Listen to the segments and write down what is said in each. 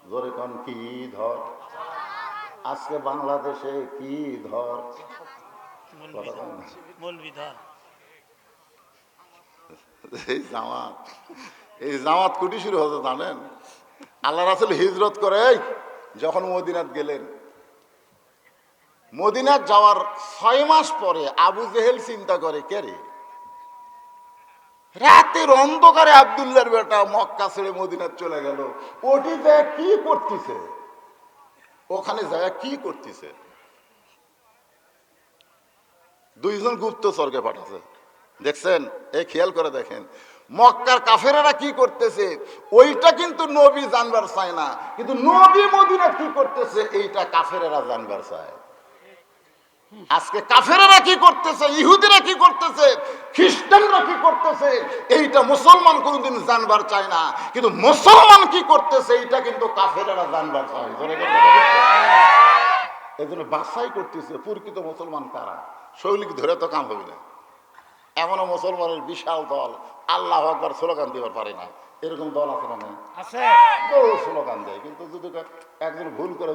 জোরে কোন কি ধর? আজকে বাংলাদেশে কি ধর? এই জামাত কুটি শুরু হতো জানেন? আল্লাহ রাসূল হিজরত করে যখন মদিনাত গেলেন, মদিনাত যাওয়ার 6 মাস পরে আবু জেহেল চিন্তা করে, কে রে, রাতের অন্ধকারে আব্দুল্লাহর বেটা মক্কা ছেড়ে মদিনাত চলে গেল, ওটিতে কি করতেছে, ওখানে যায় কি করতেছে? দুইজন গুপ্তচরকে পাঠাছে, দেখছেন? এই খেয়াল করে দেখেন মক্কার কাফেরেরা কি করতেছে, ওইটা কিন্তু নবী জানবার চায় না, কিন্তু নবী মদিনা কি করতেছে এইটা কাফেরেরা জানবার চায়। আজকে কাফেরেরা কি করতেছে, ইহুদিরা কি করতেছে, খ্রিস্টানরা কি করতেছে, এইটা মুসলমান কোনদিন জানবার চায় না, কিন্তু মুসলমান কি করতেছে এইটা কিন্তু কাফেরেরা জানবার চায়। এই জন্য বাছাই করতেছে প্রকৃত মুসলমান কারা, শৈলীক ধরে তো কাম হবে না। এমনও মুসলমানের বিশাল দল আল্লাহ আকবার স্লোগান দিবার পারে না, এরকম দল আছে না? আছে, বহু স্লোগান দেয়, কিন্তু যদি একজন ভুল করে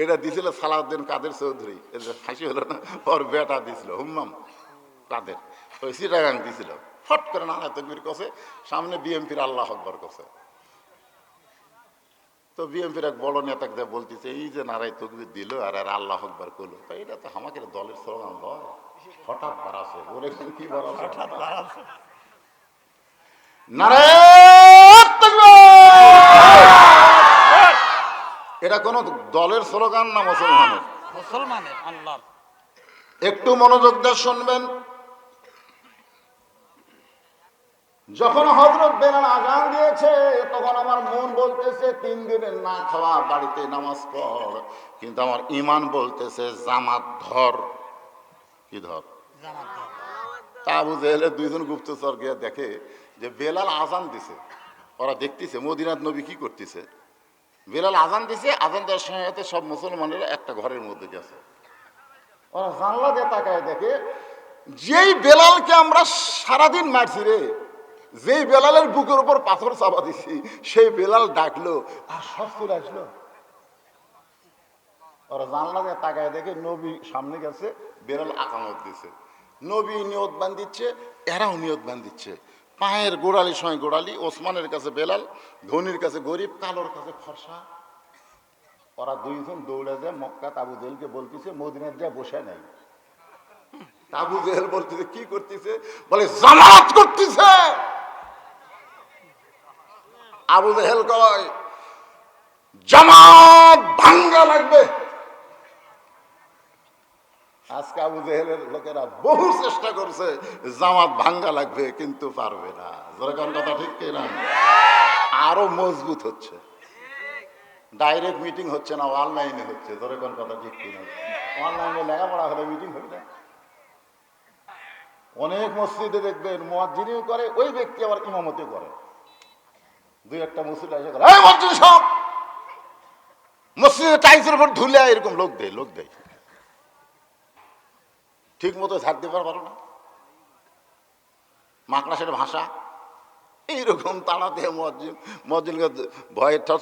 এটা দিছিল সালাউদ্দিন কাদের চৌধুরী, হাসি হলো না, ওর বেটা দিছিল হুম্মাম কাদের, ওই চিটাগাং দিছিল, ফট করে নানা তকবীর করছে, সামনে বিএমপির আল্লাহ আকবার করছে। তো বিএমপির এক বড় নেতাকে বলতেছে, এই যে নারায় তকবীর দিল আর আর আল্লাহ আকবার করলো, তো এটা তো আমাকে দলের স্লোগান হয়, হঠাৎ বাড়াছে, ওরে কি বাড়াছে, নারায় তাকবীর, এটা কোন দলের স্লোগান না মুসলমানের? মুসলমানের। আল্লাহ, একটু মনোযোগ দিয়ে শুনবেন। যখন হযরত বেলাল আযান দিয়েছে তখন আমার মন বলতেছে 3 দিনের না খাওয়া বাড়িতে নামাজ পড়, কিন্তু আমার ঈমান বলতেছে জামাত ধর। কি ধর? জামাত ধর। তা আবু জেহেলের দুইজন গুপ্তচর গিয়ে দেখে যে বেলাল আযান দিছে, ওরা দেখতেছে মদিনার নবী কি করতেছে। বেলাল আযান দিছে, আযান দেওয়ার সময় সব মুসলমানেরা একটা ঘরের মধ্যে গেছে, ওরা জানলা দিয়ে তাকায় দেখে যেই বেলালকে আমরা সারাদিন মারছি রে, যেই বেলালের বুকের উপর পাথর চাপা দিছি, সেই বেলাল ডাকলো আর সব চলে আসলো। ওরা জানলা দিয়ে তাকায় দেখে নবী সামনে গেছে, বেলাল আকামত দিছে, নবী নিয়ত বান্ধিচ্ছে, এরাও নিয়ত বান্ধিচ্ছে, পায়ের গোড়ালি সময় গোড়ালি, ওসমানের কাছে বেলাল, ধনির কাছে গরিব, কালোর কাছে ফর্সা। ওরা দুইজন দৌড়ে যায় মক্কাত আবু জেহেলকে বলতেছে মদিনার যা বসে নাই। আবু জেহেল বলতেছে কি করতেছে, বলে জামাত করতেছে। আবু জেহেল কয় জামাত ভাঙ্গা লাগবে। আজকে আবু জেহেলের লোকেরা বহু চেষ্টা করছে জামাত ভাঙ্গা লাগবে, কিন্তু পারবে না। যেরকম কথা ঠিক কিনা? আরো মজবুত হচ্ছে, ডাইরেক্ট মিটিং হচ্ছে না, অনলাইনে হচ্ছে। যেরকম কথা ঠিক কিনা? অনলাইনে লেখাপড়া হলে মিটিং হবে না। অনেক মসজিদে দেখবেন মুয়াজ্জিনও করে, ওই ব্যক্তি আবার ইমামতি করে। দুই একটা মসজিদ এসে করে এই মুয়াজ্জিন সব মসজিদে টাইলসের উপর ধুলে এরকম লোক দেয় ঠিক মতো ঝাড় দিবার পারো না, মাকড়াসের ভাষা এইরকম তাড়া দিয়ে মসজিদকে ভয়ে থর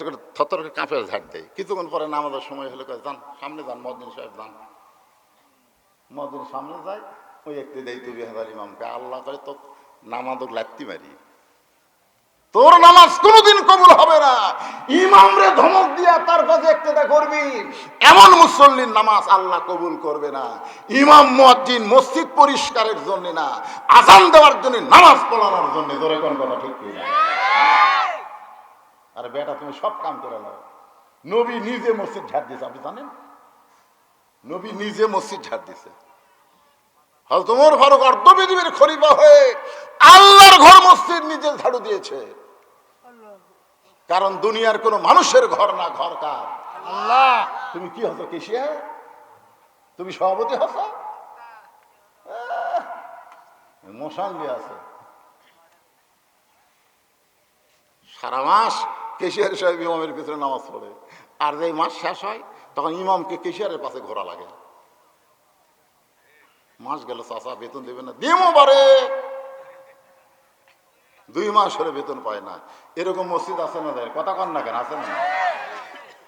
করে কাঁপে ঝাড় দেয়। কিছুক্ষণ পরে নামাজের সময় হলে যান সামনে যান, মসজিদ সাহেব যান, মসজিদ সামনে যায়, ওই একটি দেয় তুবি হাজার ইমামকে, আল্লাহ করে তো নামাজক লাত্তি মারি, তোর নামাজ কোনোদিন কবুল হবে না। ইমামরে ধমক দিয়া তার কাছে একটা করবি, এমন মুসল্লির নামাজ আল্লাহ কবুল করবে না। ইমাম মুয়াজ্জিন মসজিদ পরিষ্কারের জন্য না, আযান দেওয়ার জন্য, নামাজ পড়ানোর জন্য। ধরে কোন কথা ঠিক কি না? আরে বেটা তুমি সব কাম করে নাও। নবী নিজে মসজিদ ঝাড় দিয়েছে, আপনি জানেন? নবী নিজে মসজিদ ঝাড় দিয়েছে। হযরত ওমর ফারুক অর্ধপৃথিবীর খলিফা হয়ে আল্লাহর ঘর মসজিদ নিজে ঝাড়ু দিয়েছে। কারণ দুনিয়ার কোন মানুষের ঘর না, ঘর কার? আল্লাহ। তুমি কি হতো কেশিয়া? তুমি সভাপতি হতো? মশান দিয়ে আছে সারা মাস, কেশিয়ার সাহেব ইমামের পিছনে নামাজ পড়ে, আর যে মাস শেষ হয় তখন ইমামকে কেশিয়ারের পাশে ঘোরা লাগে। মাস গেল, চাচা বেতন দেবে না, দিমো বারে 2 মাস হলে বেতন পায় না। এরকম মসজিদ আছে না? কথা কন না কেন, আছে না?